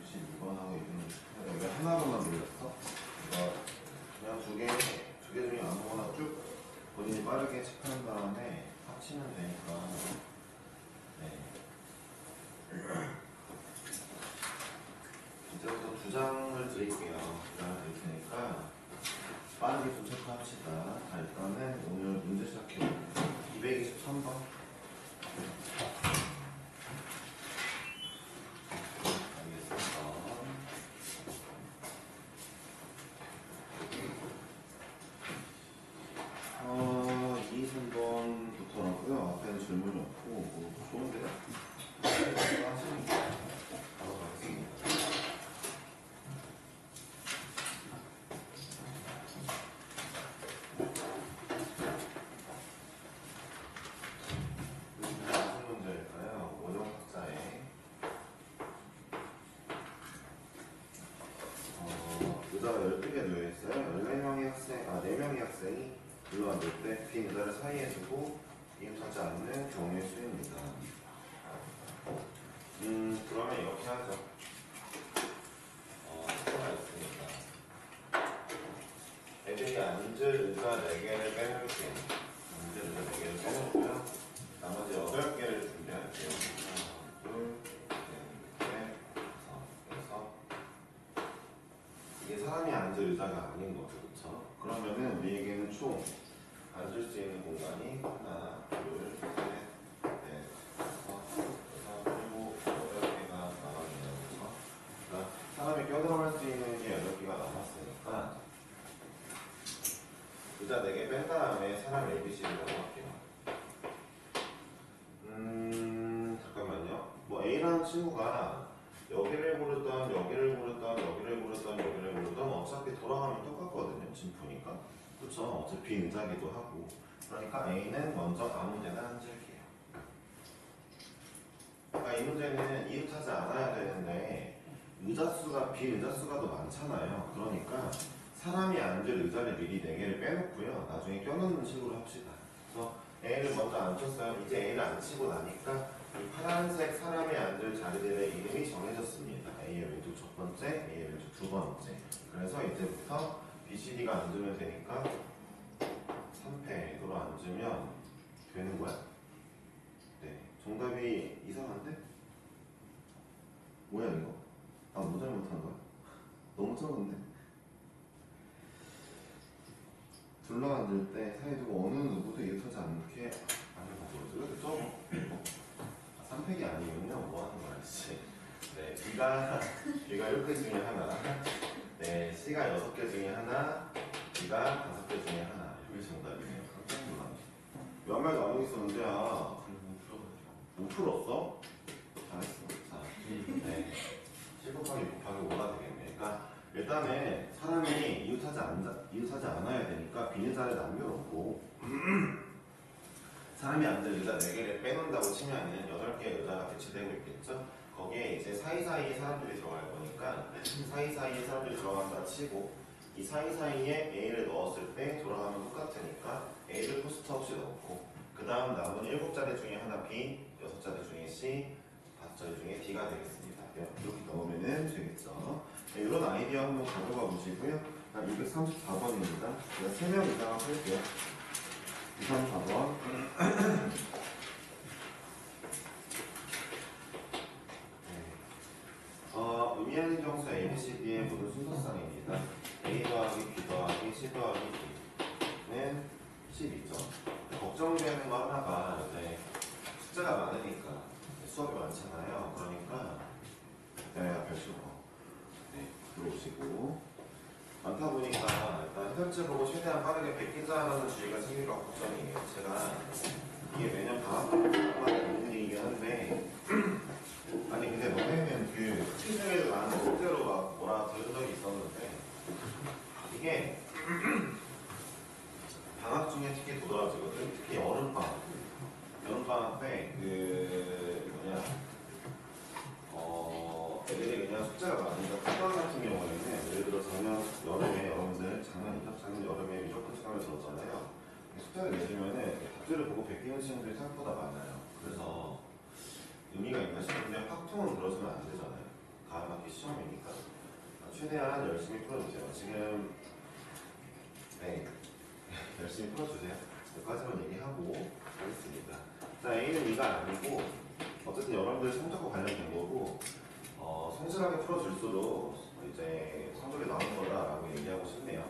92번하고 여기 하나로만 눌렸어? 이거 그냥 두 개 중에 아무거나 쭉 본인이 빠르게 체크한 다음에 합치면 되니까. 네. 이제부터 두 장을 드릴게요. 두 장을 드릴 테니까 빠르게 좀 체크합시다. 자, 일단은 오늘 문제 시작해볼게요. 223번. 알겠습니다. 23번부터라고요. 앞에는 질문이 없고, 뭐, 좋은데요? 하시는 거 바로 가겠습니다. 무슨 문제일까요? 원형 학자에 의자가 12개 놓여있어요. 4명의 학생이 불러앉을 때 빈 의자를 사이에 두고 이웃하지 않는 경우의 수입니다. 그러면 이렇게 하죠. 수가 있으니까 애들이 앉을 의자 4개를 빼놓을게요. 앉을 의자 4개를 빼놓고요. 나머지 8개를 준비할게요. 하나, 둘, 셋, 넷, 다섯, 여섯. 이게 사람이 앉을 의자가 아닌 거죠, 그쵸? 그러면은 우리에게는 총 앉을 수 있는 공간이 하나, 둘, 셋, 넷, 다섯, 여섯, 일곱, 8개가 남았네요, 그쵸? 그러니까 사람이 껴들어갈 수 있는 게 8개가 남았으니까 의자 4개 뺀 다음에 사람 ABC라고 할게요. 잠깐만요. 뭐 A라는 친구가 여기를 고르던 여기를 고르던 여기를 고르던 여기를 고르던 어차피 돌아가면 똑같거든요. 진푸니까. 그쵸? 어차피 의자기도 하고. 그러니까 A는 먼저 아무 데나 앉을게요. 그러니까 이 문제는 이웃하지 않아야 되는데 의자수가 빈 의자수가 더 많잖아요. 그러니까 사람이 앉을 의자를 미리 4개를 빼놓고요. 나중에 껴넣는 식으로 합시다. 그래서 A를 먼저 앉혔어요. 이제 A를 앉히고 나니까 이 파란색 사람이 앉을 자리들의 이름이 정해졌습니다. A의 왼쪽 첫 번째, A의 왼쪽 두 번째. 그래서 이제부터 B, C, D가 앉으면 되니까 3패로 앉으면 되는 거야. 네. 정답이 이상한데? 뭐야 이거? 뭐 잘못한 거야? 너무 적은데? 둘러앉을 때 사이 두고 어느 누구도 이웃하지 않게 앉아보고 그죠? 3팩이 아니면요 뭐 하는 거야 씨. 네, B가 7개 중에 하나, 네, C가 6개 중에 하나, D가 5개 중에 하나. 이게 정답이네요. 깜짝 놀랐네. 몇 말 나누고 있었는데 못 풀었어? 잘했어. 자, 네, 7 곱하기 6 곱하기 5가 되겠네. 그러니까 일단은 사람이 이웃하지 않아야 되니까 빈 의자를 남겨놓고 사람이 앉을 의자 4개를 빼놓는다고 치면은 8개의 의자가 대체되고 있겠죠? 거기에 이제 사이사이에 사람들이 들어갈 거니까 사이사이에 사람들이 들어간다 치고 이 사이사이에 A를 넣었을 때 돌아가면 똑같으니까 A를 포스터 없이 넣고 그 다음 남은 7자리 중에 하나 B, 6자리 중에 C, 5자리 중에 D가 되겠습니다. 이렇게 넣으면 되겠죠. 네, 이런 아이디어 한번 가져가 보시고요. 234번입니다. 제가 3명 이상을 할게요. 234번. 의미하는 정수 A, B, C, D의 모든 순서쌍입니다. A 더하기 B 더하기 C 더하기 D는 12점. 걱정되는 거 하나가 이제 숫자가 많으니까 수업이 많잖아요. 그러니까 앞에 수업 들어오시고 많다 보니까 일단 해설지 보고 최대한 빠르게 베끼자라는 주의가 생길까 걱정이에요. 제가 이게 매년 방학 때 있는 일이긴 한데 아니 근데 너네는 그 특기 중에도 나는 실제로 막 뭐라 들은 적이 있었는데 이게 방학 중에 특히 도드라지거든. 특히 여름방학 때 애들이 그냥 숫자가 많으니까 특강 같은 경우에는 예를 들어 여름에 여러분들 작년 여름에 무조건 시간을 들었잖아요. 숫자를 내주면은 답지를 보고 베끼는 친구들이 생각보다 많아요. 그래서 의미가 있나 싶은데 확통은 그러시면 안 되잖아요. 가을 더하기 시험이니까 최대한 열심히 풀어주세요. 지금 네 열심히 풀어주세요. 여기까지만 얘기하고 하겠습니다. 자, A는 2가 아니고 어쨌든 여러분들 성적과 관련된 거고 성실하게 풀어줄수록 이제 성적이 나오는 거다라고 얘기하고 싶네요.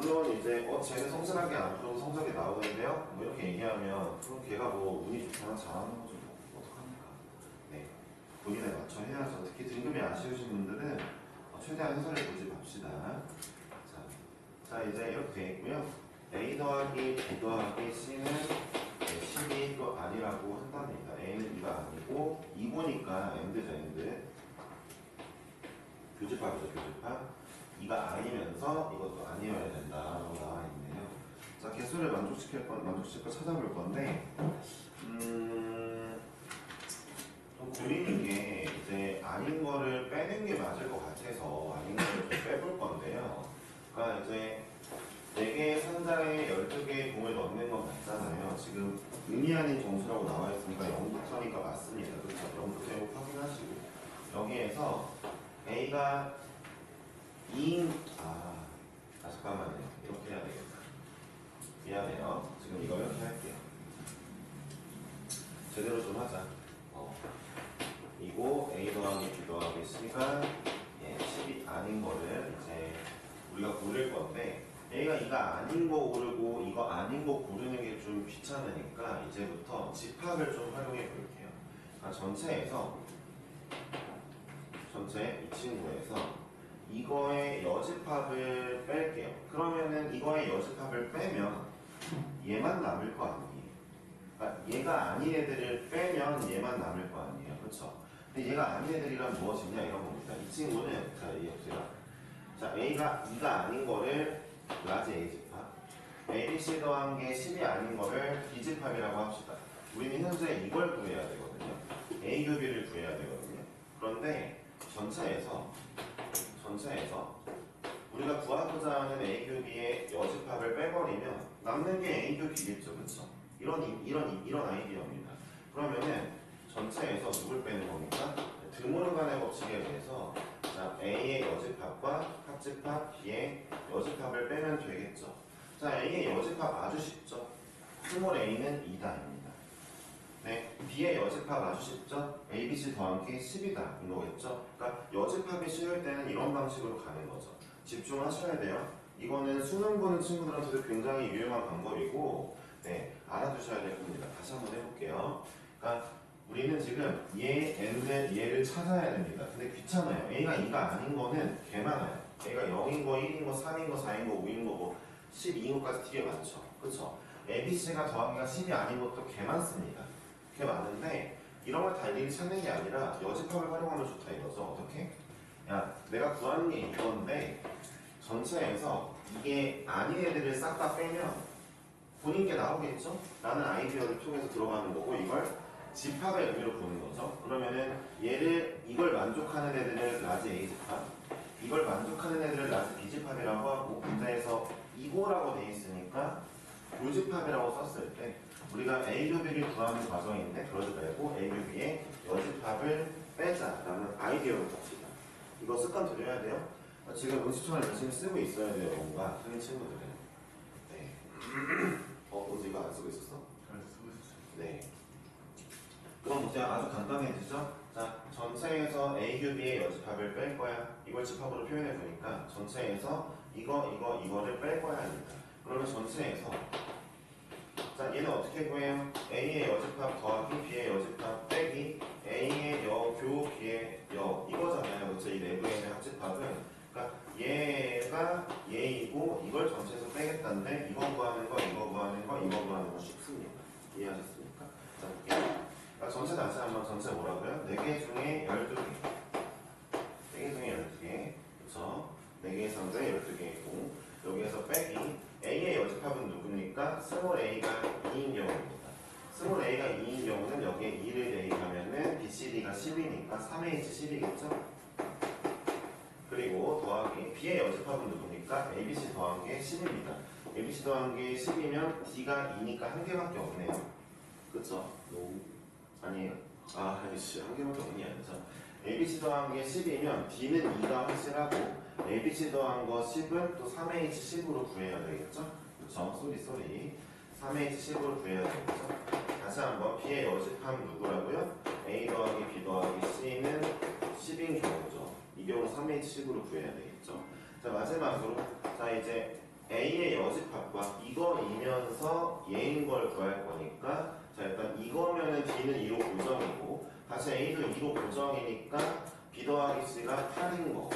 물론 이제 쟤는 성실하게 안 풀어도 성적이 나오는데요. 뭐 이렇게 얘기하면 그럼 걔가 뭐 운이 좋거나 잘하는 거죠. 뭐 어떡합니까? 네, 본인에 맞춰 해야죠. 특히 등급이 아쉬우신 분들은 최대한 해설을 고집합시다. 자 이제 이렇게 돼 있고요. A 더하기 B 더하기 C는 12도 아니라고 한답니다. A는 2가 아니고 2보니까 N드죠, N드. 교집합이죠, 교집합. 2가 아니면서 이것도 아니어야 된다라고 나와 있네요. 자, 개수를 만족시킬 거 찾아볼 건데, 좀 고민인 게 이제 아닌 거를 빼는 게 맞을 것 같아서 아닌 거를 좀 빼볼 건데요. 그러니까 이제 4개의 상자에 12개의 공을 넣는 건 맞잖아요. 지금 의미 아닌 점수라고 나와 있으니까 0부터니까 맞습니다. 그렇죠? 0부터 확인하시고 여기에서 A가 2인 잠깐만요. 이렇게 해야 되겠다. 미안해요. 지금 이거 이렇게 할게요. 제대로 좀 하자. 이거 A 더하기 B 더하기 C가 10이 아닌 거를 이제 우리가 고를 건데 A가 2가 아닌 거 고르고 이거 아닌 거 고르는 게 좀 귀찮으니까 이제부터 집합을 좀 활용해 볼게요. 전체 이 친구에서 이거의 여집합을 뺄게요. 그러면은 이거의 여집합을 빼면 얘만 남을 거 아니에요. 그러니까 얘가 아닌 애들을 빼면 얘만 남을 거 아니에요. 그렇죠? 근데 얘가 아닌 애들이란 무엇이냐 이런 겁니다. 이 친구는 자 이해해보세요. 자 A가 2가 아닌 거를 라지 A집합, A, B, C 더한 게 10이 아닌 거를 B집합이라고 합시다. 우리는 현재 이걸 구해야 되거든요. A 교비를 구해야 되거든요. 그런데 전체에서 우리가 구하고자 하는 A 교비의 여집합을 빼버리면 남는 게 A 교비겠죠, 그렇죠? 이런 아이디어입니다. 그러면은 전체에서 누굴 빼는 겁니까? 드모르간의 법칙에 대해서 자, A의 여집합과 합집합, B의 여집합을 빼면 되겠죠. 자, A의 여집합 아주 쉽죠. 스몰 a는 2다입니다. 네, B의 여집합 아주 쉽죠. A, B, C 더한 게 10이다 인 거겠죠. 그러니까 여집합이 쉬울 때는 이런 방식으로 가는 거죠. 집중하셔야 돼요. 이거는 수능 보는 친구들한테도 굉장히 유용한 방법이고 네, 알아두셔야 될 겁니다. 다시 한번 해볼게요. 그러니까 우리는 지금 얘를 찾아야 됩니다. 근데 귀찮아요. A가 2가 아닌 거는 개 많아요. A가 0인 거, 1인 거, 3인 거, 4인 거, 5인 거, 뭐 12인 것까지 되게 많죠. 그렇죠? A, B, C가 더하기가 10이 아닌 것도 개 많습니다. 개 많은데 이런 걸 다 일일이 찾는 게 아니라 여집합을 활용하면 좋다 이거죠. 어떻게? 야, 내가 구하는 게 이건데 전체에서 이게 아닌 애들을 싹 다 빼면 본인 게 나오겠죠? 라는 아이디어를 통해서 들어가는 거고 이걸 집합의 의미로 보는 거죠. 그러면은 이걸 만족하는 애들을 라지 A집합, 이걸 만족하는 애들을 라지 B집합이라고 하고 문제에서 이거라고 돼 있으니까 교집합이라고 썼을 때 우리가 A 교비를 구하는 과정인데 그러지 말고 A 교비의 여집합을 빼자라는 아이디어를 봅시다. 이거 습관 들여야 돼요. 지금 응시청을 열심히 쓰고 있어야 돼요. 뭔가 하는 친구들은. 네. 은지 이거 안 쓰고 있었어? 잘 쓰고 있었어요. 네. 그럼 문제 아주 간단해지죠? 자, 전체에서 A 교비의 여집합을 뺄 거야. 이걸 집합으로 표현해 보니까 전체에서 이거를 뺄 거야 합니다. 그러면 전체에서 자, 얘는 어떻게 구해요? A의 여집합 더하기 B의 여집합 빼기 A의 여교 B의 여 이거잖아요. 그렇죠? 이 내부에 있는 합집합은 그러니까 얘가 얘이고 이걸 전체에서 빼겠다는데 이거 구하는 거, 이거 구하는 거, 이거 구하는 거 쉽습니다. 이해하셨습니까? 자, 볼게요. 그러니까 전체 다시 한번 전체 뭐라고요? 4개 중에 12개. 4개 중에 12개. 그렇죠? 4개의 상자에 12개이고 여기에서 빼기 A의 여집합은 누굽니까? 스몰 A가 2인 경우입니다. 스몰 A가 2인 경우는 여기에 2를 대입하면은 BCD가 10이니까 3H 10이겠죠? 그리고 더하기 B의 여집합은 누굽니까? ABC 더한 게 10입니다. ABC 더한 게 10이면 D가 2니까 한 개밖에 없네요. 그쵸? 아니에요? 한 개밖에 없는 게 아니죠. ABC 더한 게 10이면 D는 2가 확실하고 ABC 더한 거 10은 또 3H10으로 구해야 되겠죠? 그쵸? 쏘리 3H10으로 구해야 되겠죠? 다시 한번 B의 여집합 누구라고요? A 더하기 B 더하기 C는 10인 경우죠. 이 경우 3H10으로 구해야 되겠죠? 자, 마지막으로 자 이제 A의 여집합과 이거이면서 얘인 걸 구할 거니까 자 일단 이거면은 D는 2로 고정이고 다시 A도 2로 고정이니까 B 더하기 C가 8인 거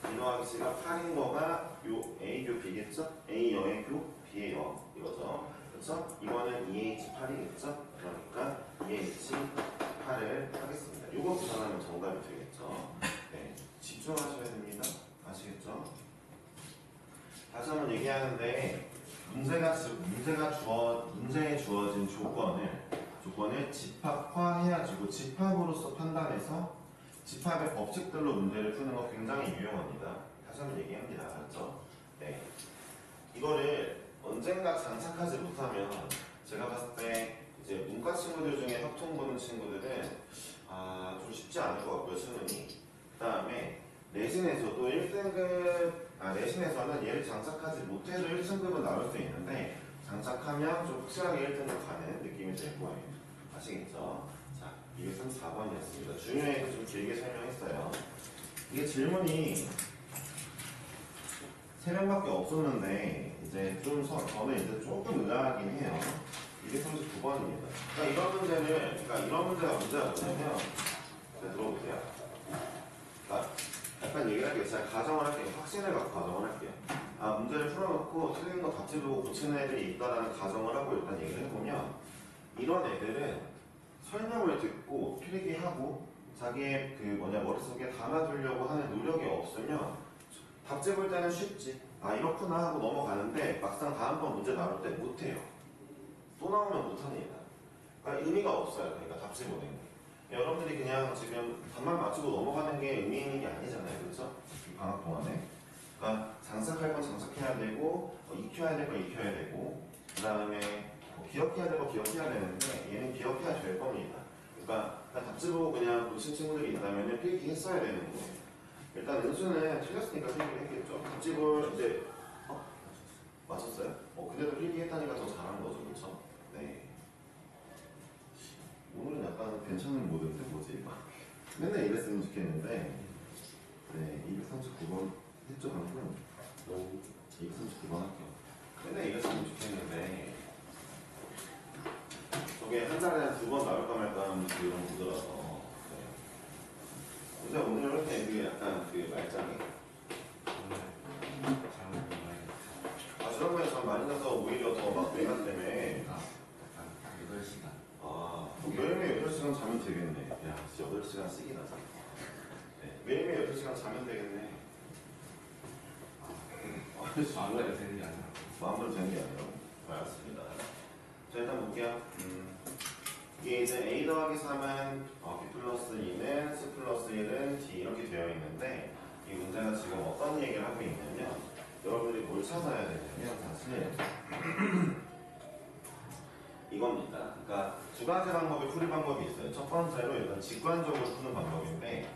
B 더하기 C가 8인 거가 요 A 교 B겠죠? A 여의 교 B의 여 이거죠. 그렇죠? 이거는 2H8이겠죠? 그러니까 2H8을 하겠습니다. 요거 구성하면 정답이 되겠죠? 네, 집중하셔야 됩니다. 아시겠죠? 다시 한번 얘기하는데 문제에 주어진 조건을 집합화해야지고 집합으로서 판단해서 집합의 법칙들로 문제를 푸는 거 굉장히 유용합니다. 다시 한번 얘기합니다. 알았죠? 네. 이거를 언젠가 장착하지 못하면 제가 봤을 때 이제 문과 친구들 중에 합통 보는 친구들은 좀 쉽지 않을 것 같고요. 수능이. 그 다음에 내신에서도 1등급 내신에서는 얘를 장착하지 못해도 1등급은 나올 수 있는데 장착하면 좀 확실하게 1등급 가는 느낌이 될 거예요. 아시겠죠? 자, 234번이었습니다. 중요해서 좀 길게 설명했어요. 이게 질문이 3명밖에 없었는데 이제 좀 저는 이제 조금 의아하긴 해요. 239번입니다. 이런 문제가 뭐냐면 자, 들어보세요. 약간 얘기를 할게요. 제가 가정을 할게요. 확신을 갖고 가정을 할게요. 문제를 풀어놓고 틀린 거 답지 보고 고치는 애들이 있다라는 가정을 하고 일단 얘기를 해보면 이런 애들은 설명을 듣고 필기하고 자기의 머릿속에 담아두려고 하는 노력이 없으면 답지 볼 때는 쉽지. 이렇구나 하고 넘어가는데 막상 다음번 문제 나올 때 못해요. 또 나오면 못합니다. 그러니까 의미가 없어요. 그러니까 답지 보는 게. 여러분들이 그냥 지금 답만 맞추고 넘어가는 게 의미 있는 게 아니잖아요. 그렇죠? 이 방학 동안에. 그러니까 장착할 건 장착해야 되고 익혀야 될 건 익혀야 되고 그 다음에 기억해야 될 거 기억해야 되는데 얘는 기억해야 될 겁니다. 그러니까 답지 보고 그냥 놓친 친구들이 있다면 필기했어야 되는 거예요. 일단 은수는 틀렸으니까 필기를 했겠죠. 답집을 이제 맞췄어요? 근데도 필기했다니까 더 잘한 거죠. 그렇죠? 네. 오늘은 약간 괜찮은 모드인데 뭐지? 맨날 이랬으면 좋겠는데 네, 239번 했죠 방금? 239번 할게요. 맨날 이랬으면 좋겠는데 저게 한 달에 한 2번 나올까 말까 하는 그런 구조라서 네. 오늘 이렇게 그게 약간 말짱이 저런 참 많이 나서 오히려 더 막 내가 때문에 8시간 매일매일 8시간 자면 되겠네. 야, 진짜 8시간씩이나 자. 네, 매일매일 8시간 자면 되겠네. 마음대로 되는 게 아니라 마음대로 되는 게 아니라. 알았습니다. 자, 일단 볼게요. 이게 이제 A 더하기 3은 B 플러스 2는 C 플러스 1은 D 이렇게 되어 있는데 이 문제가 지금 어떤 얘기를 하고 있냐면 여러분들이 뭘 찾아야 되냐면 사실 이겁니다. 그러니까 두 가지 방법의 풀이 방법이 있어요. 첫 번째로 일단 직관적으로 푸는 방법인데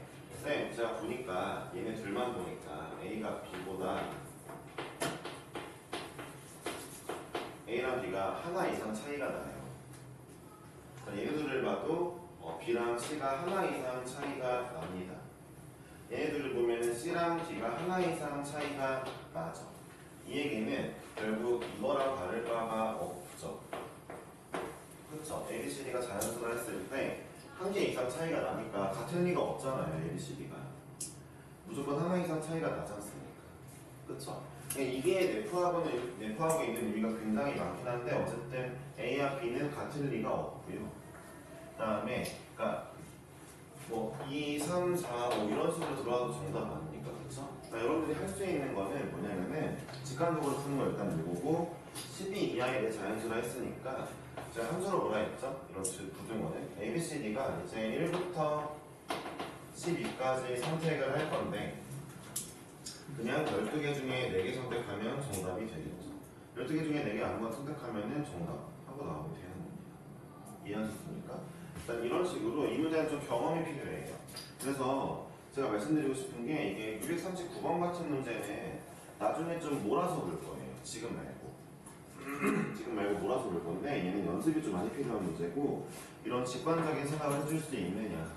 쌤 제가 보니까 얘네 둘만 보니까 A가 B보다 A랑 B가 하나 이상 차이가 나요. 얘네들을 봐도 B랑 C가 하나 이상 차이가 납니다. 얘네들을 보면 C랑 D가 하나 이상 차이가 나죠. 이 얘기는 결국 이거랑 다를 바가 없죠. 그쵸? ABCD가 자연수를 했을 때 한 개 이상 차이가 나니까 같을 리가 없잖아요. ABCD가 무조건 하나 이상 차이가 나지 않습니까? 그쵸? 이게 내포하고 있는 의미가 굉장히 많긴 한데 어쨌든 A와 B는 같을 리가 없고요. 그 다음에 그러니까 2, 3, 4, 5 이런 식으로 들어와도 정답 아닙니까? 그쵸? 그러니까 여러분들이 할 수 있는 거는 뭐냐면은 직관적으로 푸는 거 일단 읽어보고 12 이하에 대해 자연수라 했으니까 제가 함수로 뭐라 했죠? 이런 부등호는 ABCD가 이제 1부터 12까지 선택을 할 건데 그냥 12개 중에 4개 선택하면 정답이 되겠죠. 12개 중에 4개 아무거나 선택하면 정답 하고 나오면 되는 겁니다. 이해하셨습니까? 일단 이런 식으로 이 문제는 좀 경험이 필요해요. 그래서 제가 말씀드리고 싶은 게 이게 239번 같은 문제는 나중에 좀 몰아서 볼 거예요. 지금 말고. 지금 말고 몰아서 볼 건데 얘는 연습이 좀 많이 필요한 문제고 이런 직관적인 생각을 해줄 수 있느냐가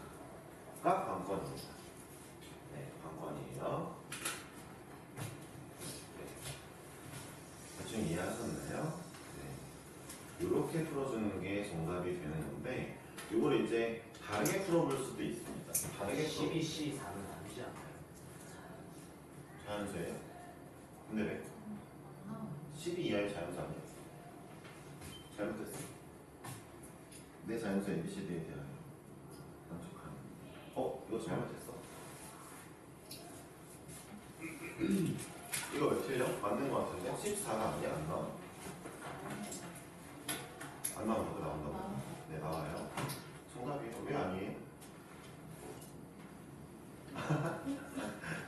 관건입니다. 네, 관건이에요. 네. 대충 이해하셨나요? 네. 이렇게 풀어주는 게 정답이 되는 건데 이걸 이제 다르게 풀어볼 수도 있습니다. 다르게 12C 4는 아니지 않나요? 자연수예요? 근데 왜? 12 이하의 자연수 아니에요? 잘못했어. 내 자연수 ABCD에 대하여 만족하는. 이거 잘못했어. 이거 왜 틀려? 맞는 거 같은데? 14가 아니야? 안 나와? 안 나온다고? 나온다고? 네, 나와요. 정답이 왜 아니에요?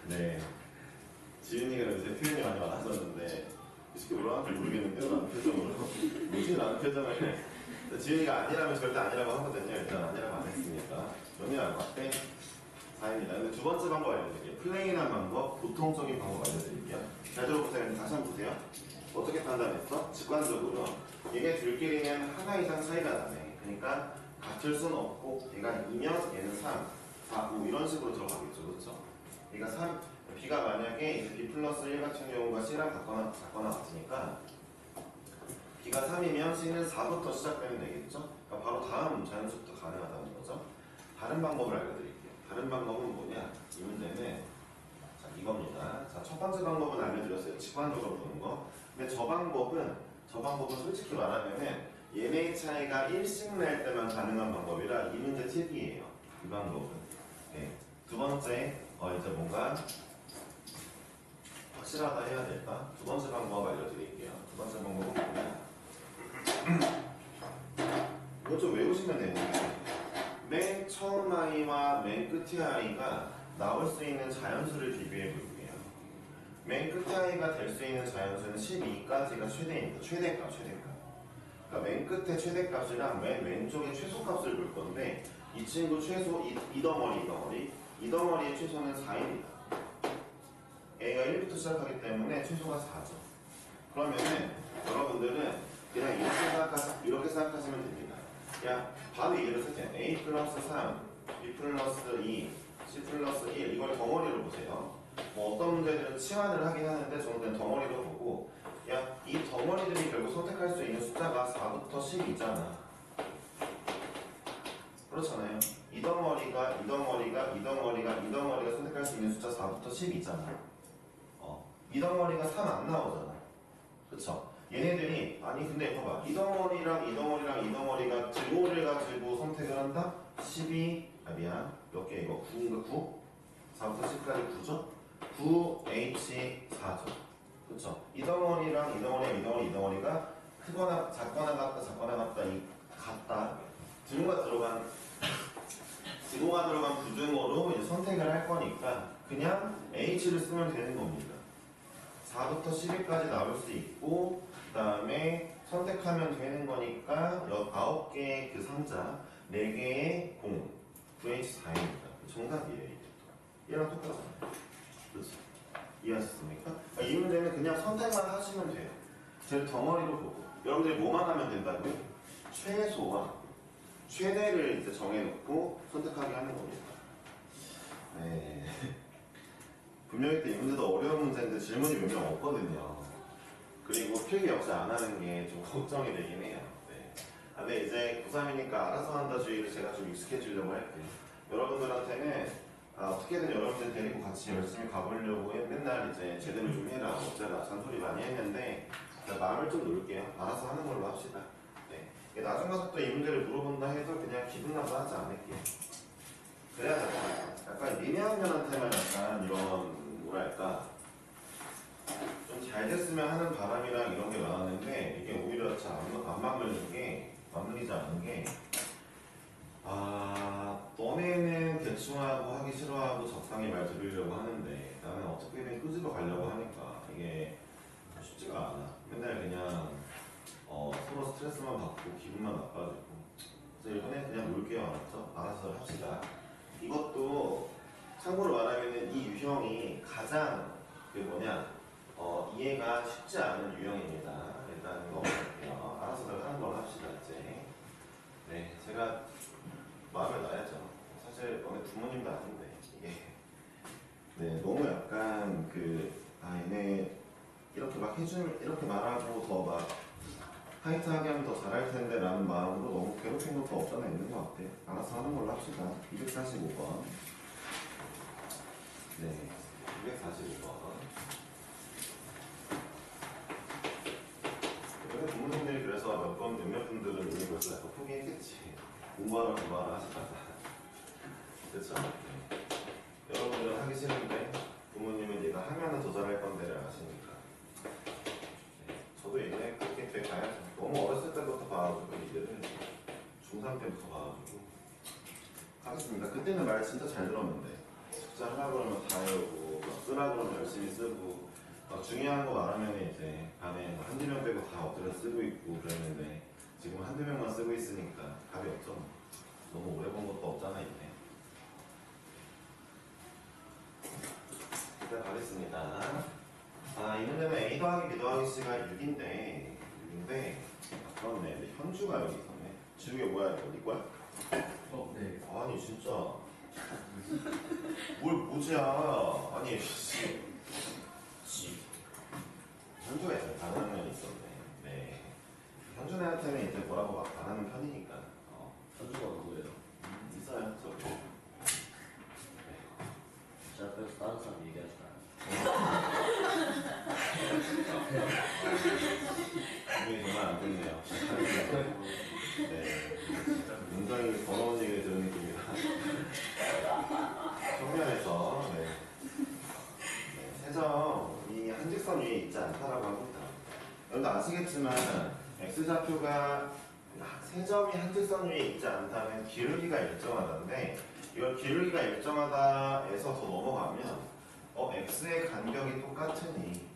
네. 지윤이가 요새 표현이 많이 많아졌는데 쉽게 뭐라는지 모르겠는데 라는 표정으로 뭐지? 라는 표정을 지윤이가 아니라면 절대 아니라고 하거든요. 일단 아니라고 안 했으니까 연이라고 할때 4입니다. 근데 두 번째 방법 알려드릴게요. 플레인한 방법, 보통적인 방법 알려드릴게요. 잘 들어보세요. 다시 한번 보세요. 어떻게 판단했어? 직관적으로 얘네 둘끼리는 하나 이상 차이가 나네. 그러니까 같을 수는 없고 얘가 2면 얘는 3, 4, 5 이런 식으로 들어가겠죠. 그렇죠? 얘가 3, B가 만약에 이제 B 플러스 1 같은 경우가 C랑 같거나 같으니까 B가 3이면 C는 4부터 시작되면 되겠죠? 그러니까 바로 다음 자연수부터 가능하다는 거죠. 다른 방법을 알려드릴게요. 다른 방법은 뭐냐? 이 문제는 자, 이겁니다. 자, 첫 번째 방법은 알려드렸어요. 직관적으로 보는 거. 근데 저 방법은 솔직히 말하면은 얘네의 차이가 1씩 날 때만 가능한 방법이라 이 문제 팁이에요. 이 방법은. 네. 두 번째, 이제 뭔가 확실하다 해야 될까? 두 번째 방법 알려드릴게요. 두 번째 방법은 뭐냐? 이거 좀 외우시면 되는데 맨 처음 i와 맨 끝의 i가 나올 수 있는 자연수를 비교해 볼게요. 맨 끝의 i가 될 수 있는 자연수는 12까지가 최대입니다. 최대값. 그러니까 맨 끝의 최대값이랑 맨 왼쪽의 최소값을 볼 건데 이 친구 최소 이 덩어리의 최소는 4입니다. a가 1부터 시작하기 때문에 최소가 4죠. 그러면은 여러분들은 그냥 이렇게 생각하시면 됩니다. 야, 바로 얘를 쓰세요. a 플러스 3, b 플러스 2, c 플러스 1 이걸 덩어리로 보세요. 뭐 어떤 문제들은 치환을 하긴 하는데 저는 그냥 덩어리로 보고 야, 이 덩어리들이 결국 선택할 수 있는 숫자가 4부터 10이잖아. 그렇잖아요. 이 덩어리가 선택할 수 있는 숫자 4부터 10이잖아. 이 덩어리가 3 안 나오잖아. 그쵸? 얘네들이 아니 근데 봐봐 이 덩어리랑 이 덩어리가 제곱을 가지고 선택을 한다? 12 몇 개 이거 9인가 9? 4부터 10까지 9죠? 9H4죠. 그쵸? 이 덩어리랑 이 덩어리가 크거나 작거나 같다 같다 증오가 들어간 부등호로 이제 선택을 할 거니까 그냥 H를 쓰면 되는 겁니다. 4부터 11까지 나올 수 있고 그 다음에 선택하면 되는 거니까 9개의 그 상자 4개의 공 9H4입니다. 정답이에요. 얘랑 똑같잖아요. 그렇죠? 이해하셨습니까? 그러니까 이 문제는 그냥 선택만 하시면 돼요. 제 덩어리로 보고 여러분들이 뭐만 하면 된다고요? 최소와 최대를 이제 정해놓고 선택하게 하는 겁니다. 네. 분명히 이 문제도 어려운 문제인데 질문이 몇 명 없거든요. 그리고 필기 역시 안 하는 게 좀 걱정이 되긴 해요. 네. 근데 이제 고3이니까 알아서 한다 주의를 제가 좀 익숙해지려고 할게요. 여러분들한테는 어떻게든 여러분들 데리고 같이 열심히 가보려고 맨날 이제 제대로 좀 해라 어쩌라 잔소리 많이 했는데 마음을 좀 놓을게요. 알아서 하는 걸로 합시다. 네. 나중 가서 또 이 문제를 물어본다 해도 그냥 기분 나빠하지 않을게요. 그래야 약간 미네학년한테만 약간 이런 뭐랄까 좀 잘 됐으면 하는 바람이랑 이런 게 많았는데 이게 오히려 잘 안 맞물리지 않는 게 너네는 대충 하고 하기 싫어하고 적당히 말 들으려고 하는데 나는 어떻게든 끄집어 가려고 하니까 이게 쉽지가 않아. 맨날 그냥 서로 스트레스만 받고 기분만 나빠지고 그래서 이번에 그냥 놀게요. 알았죠? 알아서 합시다. 이것도 참고로 말하면 이 유형이 가장 이해가 쉽지 않은 유형입니다. 일단 이거 어떡해요. 알아서들 하는 걸 합시다 이제. 네, 제가 마음에 놔야죠. 사실 너네 부모님도 아닌데 이게 네 너무 약간 얘네 이렇게 막 이렇게 말하고 더 막 타이트하게 하면 더 잘할 텐데 라는 마음으로 너무 괴롭힌 것도 없잖아 있는 것 같아요. 알아서 하는 걸로 합시다. 245번. 네, 245번. 부모님들이 그래서 몇몇 분들은 이미 벌써 약간 포기했겠지. 공부하러 하시다가. 그쵸? 네. 여러분들은 하기 싫은데 부모님은 얘가 하면은 더 잘할 건데를 아시니까. 네. 저도 이제 그렇게 돼 가야죠. 너무 어렸을 때부터 봐가지고 이제는 중3 때부터 봐가지고 하겠습니다. 그때는 말 진짜 잘 들었는데 숙제 하라 그러면 다 외우고 쓰라 그러면 열심히 쓰고 중요한 거 말하면 이제 반에 한두 명 빼고 다 엎드려 쓰고 있고 그랬는데 지금 한두 명만 쓰고 있으니까 답이 없죠. 너무 오래 본 것도 없잖아 이제. 일단 가겠습니다. 이 문제는 A 더하기 B 더하기 C가 6인데 그렇네. 현주가 여기 있었네. 지우개 뭐야? 어디 거야? 네. 아니 진짜 뭘 모지야. 아니 씨. 현주가 있어요. 다른 학년이 있었네. 네. 현주네한테는 이제 뭐라고 막 안 하는 편이니까. 현주가 누구예요? 있어요. 저기. 네. 제 앞에서 다른 사람 얘기하지 마요. 기분이 정말 안 좋네요. 네. 굉장히 더러운 얘기를 들은 느낌이라. 정면에서 세점이 한직선 위에 있지 않다라고 합니다. 여러분도 아시겠지만 x좌표가 세점이 한직선 위에 있지 않다면 기울기가 일정하다인데 이걸 기울기가 일정하다에서 더 넘어가면 x의 간격이 똑같으니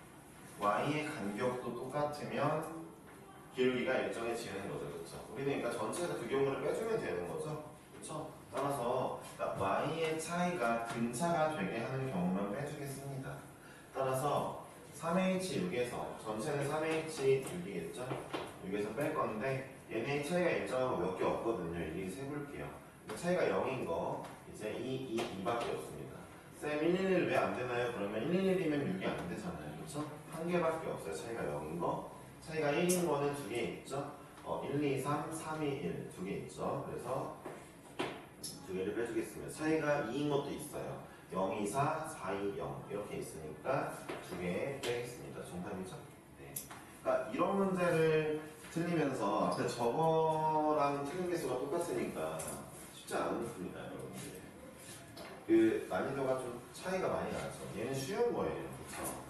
y의 간격도 똑같으면 기울기가 일정해지는 거죠. 그렇죠? 우리는 그러니까 전체에서 그 경우를 빼주면 되는 거죠. 그렇죠? 따라서 y의 차이가 등차가 되게 하는 경우만 빼주겠습니다. 따라서 3h6에서 전체는 3h 6이겠죠? 6에서 뺄 건데 얘네 차이가 일정하고 몇 개 없거든요. 일일이 세볼게요. 차이가 0인 거 이제 2밖에 없습니다. 쌤 111 왜 안 되나요? 그러면 111이면 6이 안 되잖아요. 그렇죠? 한 개밖에 없어요. 차이가 0인 거. 차이가 1인 거는 두 개 있죠? 1, 2, 3, 3, 2, 1 두 개 있죠? 그래서 두 개를 빼주겠습니다. 차이가 2인 것도 있어요. 0, 2, 4, 4, 2, 0 이렇게 있으니까 두 개 빼겠습니다. 정답이죠? 네. 그러니까 이런 문제를 틀리면서 앞에 저거랑 틀린 개수가 똑같으니까 쉽지 않은 겁니다, 여러분들. 그 난이도가 좀 차이가 많이 나죠. 얘는 쉬운 거예요, 그렇죠?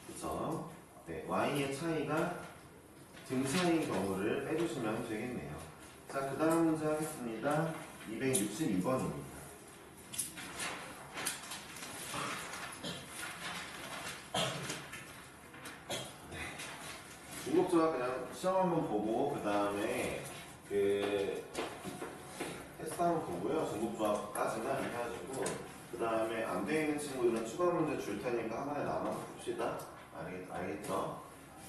그렇죠? 네, y의 차이가 등차인 경우를 빼주시면 되겠네요. 자, 그 다음 문제 하겠습니다. 262번입니다. 중국조합 그냥 시험 한번 보고 그 다음에 테스트 한번 보고요. 중국조합까지만 해가지고 그 다음에 안 돼 있는 친구들은 추가 문제 줄 테니까 한 번에 나눠서 봅시다. 알겠죠?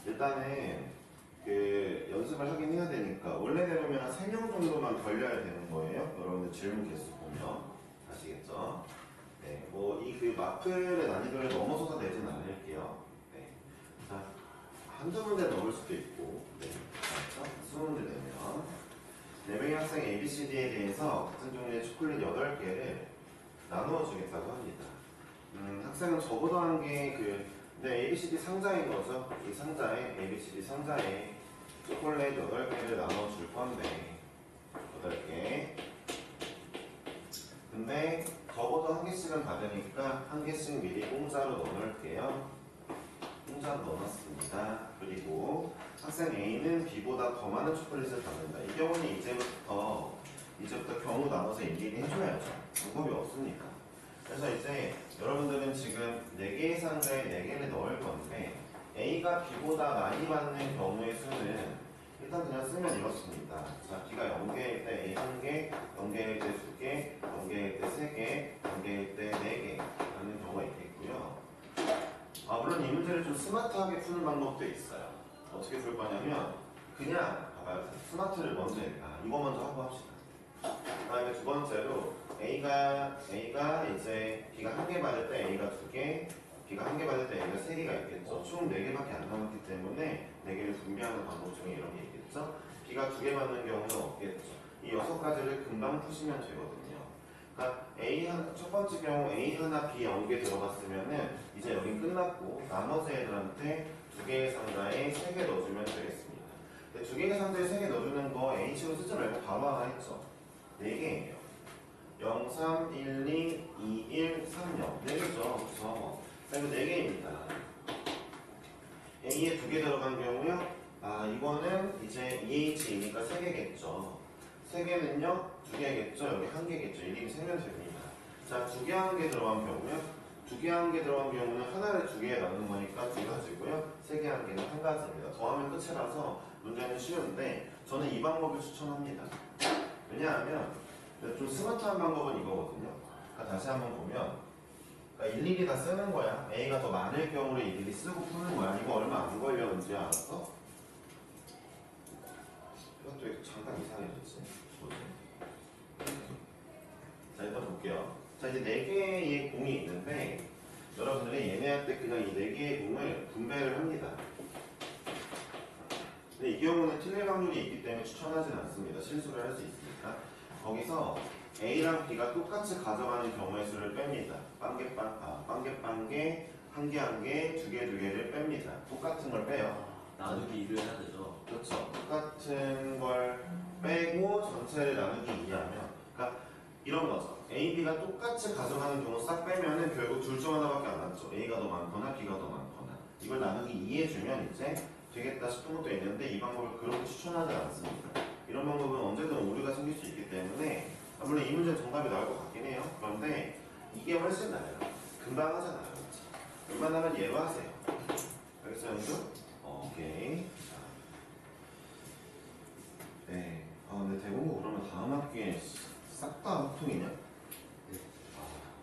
일단은 연습을 하긴 해야 되니까 원래대로면 한 3명 정도만 걸려야 되는 거예요. 여러분들 질문 개수 보면 아시겠죠? 네, 이 마플의 난이도를 넘어서서 내진 않을게요. 네. 자, 한두 문제 넘을 수도 있고, 네. 그렇죠? 20문제 내면 4명의 학생 ABCD에 대해서 같은 종류의 초콜릿 8개를 나누어 주겠다고 합니다. 학생은 저보다 한 게 ABCD 상자인 거죠. 이 상자에 ABCD 상자에 초콜릿 8개를 나눠 줄 건데 8개. 근데 저보다 한 개씩은 받으니까 한 개씩 미리 공짜로 넣어놓을게요. 공짜로 넣어놨습니다. 그리고 학생 A는 B보다 더 많은 초콜릿을 받는다. 이 경우는 이제부터 경우 나눠서 일일이 해줘야죠. 방법이 없으니까. 그래서 이제 여러분들은 지금 4개의 상자에 4개를 넣을 건데 A가 B보다 많이 받는 경우의 수는 일단 그냥 쓰면 이렇습니다. 자, B가 0개일 때 A 1개, 0개일 때 2개, 0개일 때 3개, 0개일 때 4개 라는 경우가 있겠고요. 물론 이 문제를 좀 스마트하게 푸는 방법도 있어요. 어떻게 풀 거냐면 그냥 봐봐요. 스마트를 먼저 이거 먼저 하고 합시다. 그 다음에 두 번째로 A가 이제 B가 1개 받을 때 A가 2개, B가 1개 받을 때 A가 3개가 있겠죠. 총 4개밖에 안 남았기 때문에 4개를 분배하는 방법 중에 이런 게 있겠죠. B가 2개 받는 경우는 없겠죠. 이 6가지를 금방 푸시면 되거든요. 그러니까 첫 번째 경우 A 하나 B 0개 들어갔으면은 이제 여긴 끝났고 나머지 애들한테 2개의 상자에 3개 넣어주면 되겠습니다. 근데 2개의 상자에 3개 넣어주는 거 H로 쓰지 말고 바로 하나 했죠. 4개예요. 0, 3, 1, 2, 2, 1, 3, 0. 4개죠. 그쵸? 자, 이거 4개입니다. A에 2개 들어간 경우요. 이거는 이제 2H이니까 3개겠죠. 3개는요, 2개겠죠. 여기 1개겠죠. 이름이 세면 됩니다. 자, 2개 1개 들어간 경우요. 2개 1개 들어간 경우는 하나를 2개에 나누는 거니까 2가지고요. 3개 1개는 1가지입니다. 더하면 끝이라서 문제는 쉬운데 저는 이 방법을 추천합니다. 왜냐하면 좀 스마트한 방법은 이거거든요. 그러니까 다시 한번 보면 그러니까 일일이 다 쓰는 거야. A가 더 많을 경우를 일일이 쓰고 푸는 거야. 이거 얼마 안 걸려, 은지 알았어? 이것도 잠깐 이상해졌지. 뭐지? 자, 일단 볼게요. 자, 이제 4개의 공이 있는데 여러분들이 얘네할 때 그냥 이 4개의 공을 분배를 합니다. 근데 이 경우는 틀릴 확률이 있기 때문에 추천하진 않습니다. 실수를 할 수 있으니까. 거기서 A랑 B가 똑같이 가져가는 경우의 수를 뺍니다. 빵개, 1개, 2개 를 뺍니다. 똑같은 걸 빼요. 나누기 2를 해야 되죠. 그렇죠. 똑같은 걸 빼고 전체를 나누기 2하면, 그러니까 이런 거죠. A, B가 똑같이 가져가는 경우 싹 빼면은 결국 둘 중 하나밖에 안 남죠. A가 더 많거나 B가 더 많거나. 이걸 나누기 2 해주면 이제 되겠다 싶은 것도 있는데 이 방법을 그렇게 추천하지 않습니다. 이런 방법은 언제든 오류가 생길 수 있기 때문에 물론 이 문제는 정답이 나올 것 같긴 해요. 그런데 이게 훨씬 나아요. 금방 하잖아요. 그렇지? 웬만하면 얘로 하세요. 알겠어요, 연주? 오케이. 네. 근데 대공부 그러면 다음 학기에 싹 다 합통이냐? 네.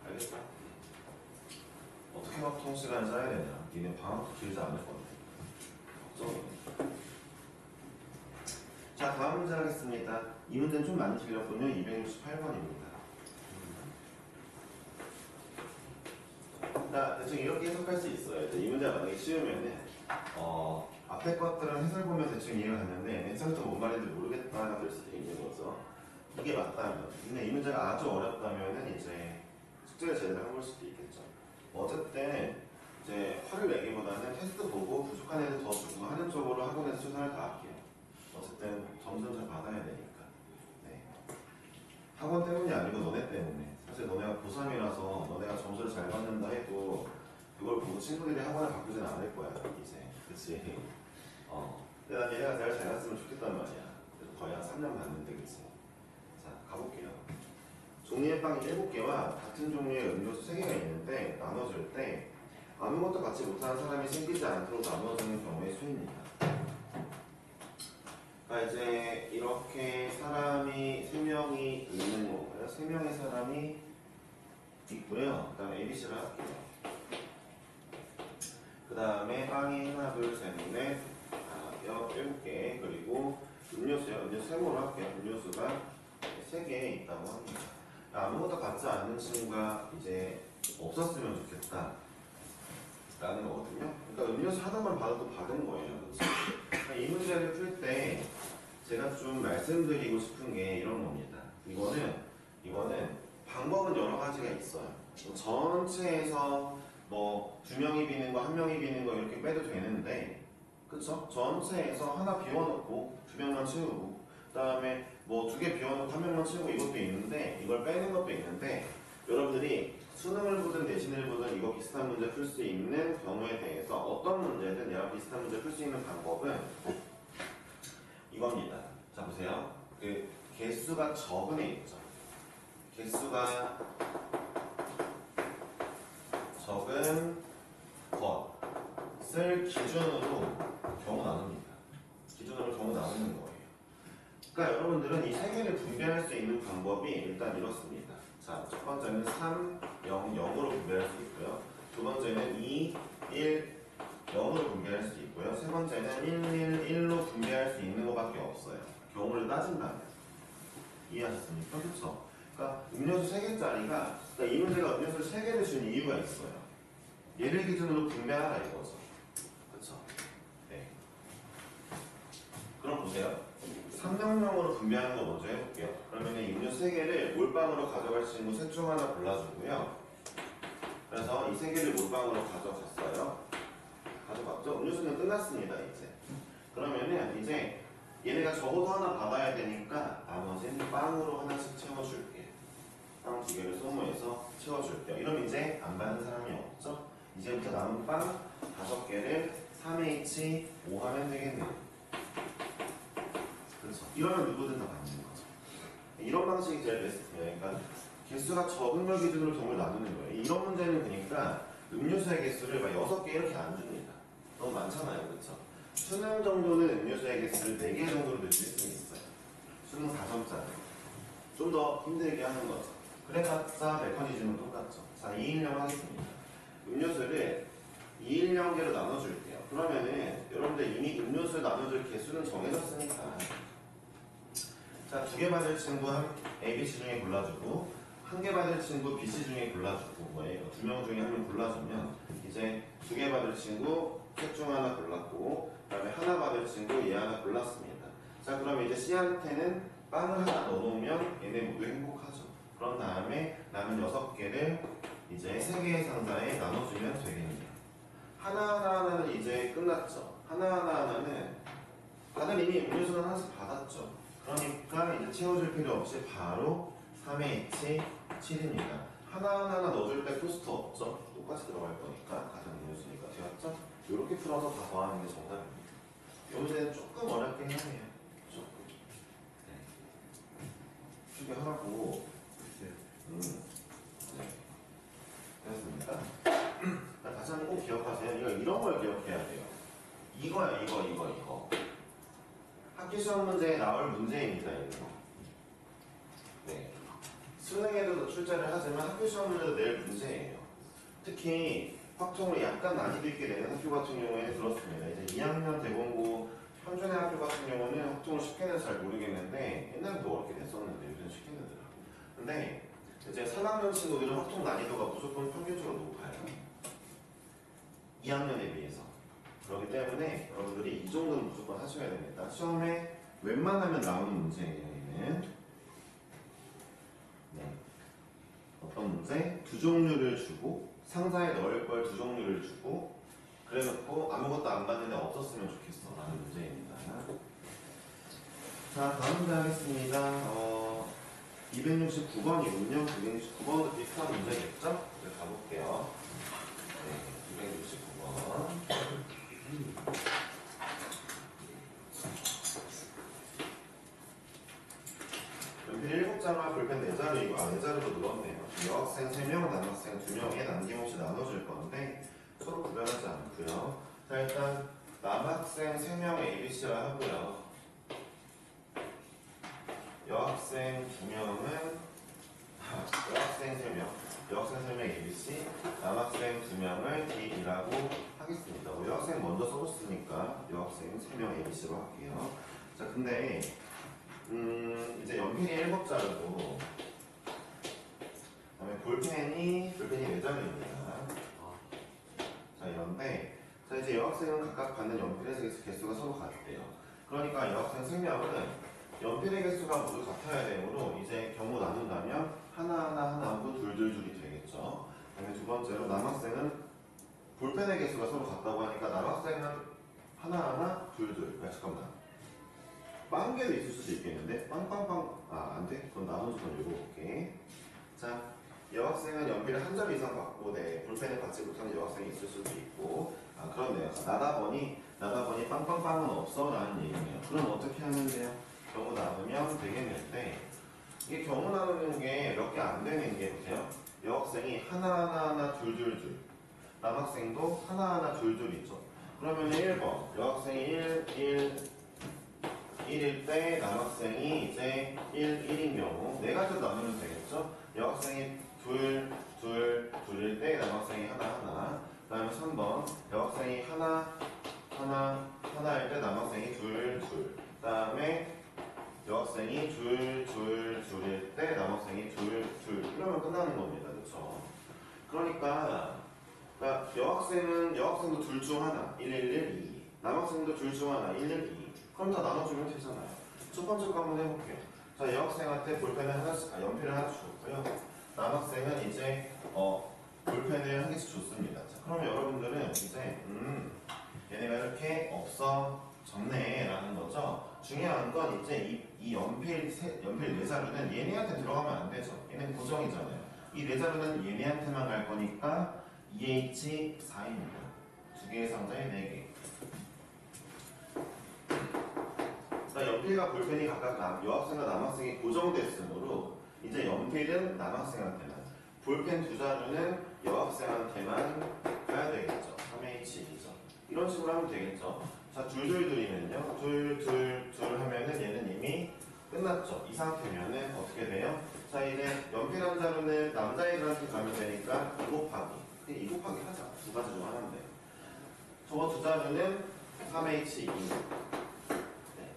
알겠다. 어떻게 합통 시간 짜야 되냐? 니네 방학도 길지 않을 건데. 걱정이네. 자, 다음 문제 하겠습니다. 이 문제는 좀 많이 틀렸군요. 268번입니다. 자, 대충 이렇게 해석할 수 있어요. 이 문제가 만약에 쉬우면은 앞에 것들은 해설 보면 대충 이해가 갔는데 맨 처음부터 뭔 말인지 모르겠다가 될 수도 있는 거죠. 이게 맞다면, 근데 이 문제가 아주 어렵다면은 이제 숙제를 제대로 해볼 수도 있겠죠. 어쨌든 이제 화를 내기보다는 테스트 보고 부족한 애들 더 주고 하는 쪽으로 학원에서 최선을 다할게요. 어쨌든 점수는 잘 받아야 되니까. 네. 학원 때문이 아니고 너네 때문에. 사실 너네가 고3이라서 너네가 점수를 잘 받는다 해도 그걸 보고 친구들이 학원을 바꾸진 않을 거야 이제. 그치? 근데 난 얘네가 잘 갔으면 좋겠단 말이야. 그래도 거의 한 3년 봤는데 그치? 자, 가볼게요. 종이의 빵이 7개와 같은 종류의 음료수 3개가 있는데 나눠줄 때 아무것도 갖지 못하는 사람이 생기지 않도록 나눠주는 경우의 수입니다. 그러니까 이제 이렇게 사람이 3명이 있는 거고요. 3명의 사람이 있고요. 그 다음에 ABC를 할게요. 그 다음에 빵이 하나, 둘, 셋, 넷, 7개, 그리고 음료수요. 음료수 3모로 할게요. 음료수가 3개 있다고 합니다. 아무것도 갖지 않는 친구가 이제 없었으면 좋겠다 라는 거거든요. 그러니까 음료수 하나만 받아도 받은 거예요. 그렇죠? 그러니까 이 문제를 풀 때 제가 좀 말씀드리고 싶은 게 이런 겁니다. 이거는 방법은 여러 가지가 있어요. 전체에서 뭐 2명이 비는 거, 1명이 비는 거 이렇게 빼도 되는데, 그쵸? 전체에서 하나 비워놓고 2명만 채우고, 그 다음에 뭐 2개 비워놓고 1명만 채우고 이것도 있는데, 이걸 빼는 것도 있는데, 여러분들이 수능을 보든 내신을 보든 이거 비슷한 문제 풀 수 있는 경우에 대해서 어떤 문제든 얘랑 비슷한 문제 풀 수 있는 방법은 이겁니다. 자, 보세요. 그 개수가 적은 애 있죠. 개수가 적은 것을 기준으로 경우 나눕니다. 기준으로 경우 나누는 그러니까 여러분들은 이 세 개를 분배할 수 있는 방법이 일단 이렇습니다. 자, 첫 번째는 3, 0, 0으로 분배할 수 있고요. 두 번째는 2, 1, 0으로 분배할 수 있고요. 세 번째는 1, 1, 1로 분배할 수 있는 것밖에 없어요. 경우를 따진다면. 이해하셨습니까? 그렇죠? 그러니까 음료수 3개짜리가 그러니까 이 문제가 음료수를 3개를 준 이유가 있어요. 얘를 기준으로 분배하라 이거죠. 그렇죠? 네. 그럼 보세요. 300명으로 분배하는 거 먼저 해볼게요. 그러면 이 음료수 3개를 몰빵으로 가져갈 친구 셋 중 하나 골라주고요. 그래서 이 3개를 몰빵으로 가져갔어요. 가져갔죠? 음료수는 끝났습니다, 이제. 그러면은 이제 얘네가 적어도 하나 받아야 되니까 나머지는 빵으로 하나씩 채워줄게. 빵 2개를 소모해서 채워줄게요. 이러면 이제 안 받는 사람이 없죠? 이제부터 남은 빵 5개를 3H 5 하면 되겠네요. 그렇죠? 이러면 누구든 다 받는 거죠. 이런 방식이 제일 베스트예요. 그러니까 개수가 적은 걸 기준으로 돈을 나누는 거예요. 이런 문제는 그러니까 음료수의 개수를 막 6개 이렇게 안 줍니다. 너무 많잖아요. 그렇죠? 수능 정도는 음료수의 개수를 4개 정도로 늘릴 수 있어요. 수능 4점짜리. 좀 더 힘들게 하는 거죠. 그래봤자 메커니즘은 똑같죠. 자, 210 하겠습니다. 음료수를 210개로 나눠줄게요. 그러면은 여러분들 이미 음료수를 나눠줄 개수는 정해졌으니까 자, 2개 받을 친구 A, B, C 중에 골라주고 1개 받을 친구 B, C 중에 골라주고 뭐예요? 2명 중에 1명 골라주면 이제 2개 받을 친구 셋 중 하나 골랐고 그 다음에 하나 받을 친구 얘 하나 골랐습니다. 자, 그럼 이제 C한테는 빵을 하나 넣어놓으면 얘네 모두 행복하죠. 그런 다음에 남은 6개를 이제 3개의 상자에 나눠주면 되겠네요. 하나하나는 이제 끝났죠. 하나하나는 다들 이미 음료수는 하나씩 받았죠. 그러니까 이제 채워줄 필요 없이 바로 3H 7입니다. 하나하나 넣어줄 때 코스트 없죠. 똑같이 들어갈 거니까 같은 음료수니까 되었죠? 이렇게 풀어서 다 더하는 게 정답입니다. 이 문제는 조금 어렵긴 하네요. 조금. 네. 추격하고 네. 됐습니다. 다시 한번 꼭 기억하세요. 이거 이런 걸 기억해야 돼요. 이거야, 이거. 학기 시험 문제에 나올 문제입니다, 이거. 네. 수능에도 출제를 하지만 학교 시험 문제도 낼 문제예요. 특히 확통을 약간 난이도 있게 내는 학교 같은 경우에는 그렇습니다. 이제 2학년 대공고 현존의 학교 같은 경우는 확통을 쉽게 내서 잘 모르겠는데 옛날에도 어렵게 냈었는데 요즘 쉽게 내더라고요. 근데 이제 3학년 친구들은 확통 난이도가 무조건 평균적으로 높아요. 2학년에 비해서. 그렇기 때문에 여러분들이 이 정도는 무조건 하셔야 됩니다. 시험에 웬만하면 나오는 문제예요. 얘는. 네. 어떤 문제? 2종류를 주고 상자에 넣을 걸 2종류를 주고 그래놓고 아무것도 안 받는데 없었으면 좋겠어 라는 문제입니다. 자, 다음 문제 하겠습니다. 269번이군요. 269번도 비슷한 문제겠죠? 네, 가볼게요. 네, 269번. 연필 7장과 볼펜 4자루, 4자루로 늘었네요. 여학생 3명, 남학생 2명에 남김없이 나눠줄 건데 서로 구별하지 않고요. 자, 일단 남학생 3명 ABC라 하고요. 여학생 2명은 여학생 3명 ABC, 남학생 2명을 D2라고 하겠습니다. 여학생 먼저 써줬으니까 여학생 3명 ABC로 할게요. 자, 근데 이제 연필이 7자루고 그다음에 볼펜이 4자루입니다. 자, 이런데 자, 이제 여학생은 각각 받는 연필의 개수가 서로 같대요. 그러니까 여학생 3명은 연필의 개수가 모두 같아야 되므로 이제 경우 나눈다면 하나하나 하나하고 둘둘둘이 되겠죠. 그다음에 두 번째로 남학생은 볼펜의 개수가 서로 같다고 하니까 남학생은 하나하나 둘둘. 잠깐만. 빵개도 있을 수도 있겠는데 빵빵빵 안돼? 그건 나눠서 좀 읽어볼게. 자, 여학생은 연필을 한 자루 이상 받고 볼펜을 받지 못하는 여학생이 있을 수도 있고 그렇네요. 나다 보니 빵빵빵은 없어 라는 얘기네요. 그럼 어떻게 하면 돼요? 경우 나누면 되겠는데 이게 경우 나누는 게 몇 개 안 되는 게 보세요. 여학생이 하나하나 둘둘둘 남학생도 하나하나 둘둘 있죠. 그러면 1번 여학생이 1, 1, 1일 때 남학생이 이제 1인 경우 네 가지로 나누면 되겠죠? 여학생이 둘일 때 남학생이 하나. 그 다음에 3번 여학생이 하나일 때 남학생이 둘. 그 다음에 여학생이 둘일 때 남학생이 둘. 이러면 끝나는 겁니다. 그렇죠? 그러니까 여학생도 둘 중 하나 1, 2. 남학생도 둘 중 하나 1, 2. 그럼 다 나눠주면 되잖아요. 첫 번째 거 한번 해볼게요. 자, 여학생한테 볼펜을 하나씩, 연필을 하나씩 줬고요. 남학생은 이제 볼펜을 한 개씩 줬습니다. 자, 그러면 여러분들은 이제 얘네가 이렇게 없어졌네 라는 거죠. 중요한 건 이제 이 연필 네 자루는 얘네한테 들어가면 안 되죠. 얘는 고정이잖아요. 이 네 자루는 얘네한테만 갈 거니까 2H4입니다. 두 개의 상자에 4개. 연필과 볼펜이 각각 여학생과 남학생이 고정됐으므로 이제 연필은 남학생한테만, 볼펜 두 자루는 여학생한테만 가야 되겠죠. 3H2죠. 이런 식으로 하면 되겠죠. 자, 둘이면요. 둘 하면은 얘는 이미 끝났죠. 이 상태면은 어떻게 돼요? 자, 이제 연필 한 자루는 남자애들한테 가면 되니까 2 곱하기. 2 곱하기 하자. 두 가지 중 하나인데. 저거 두 자루는 3H2.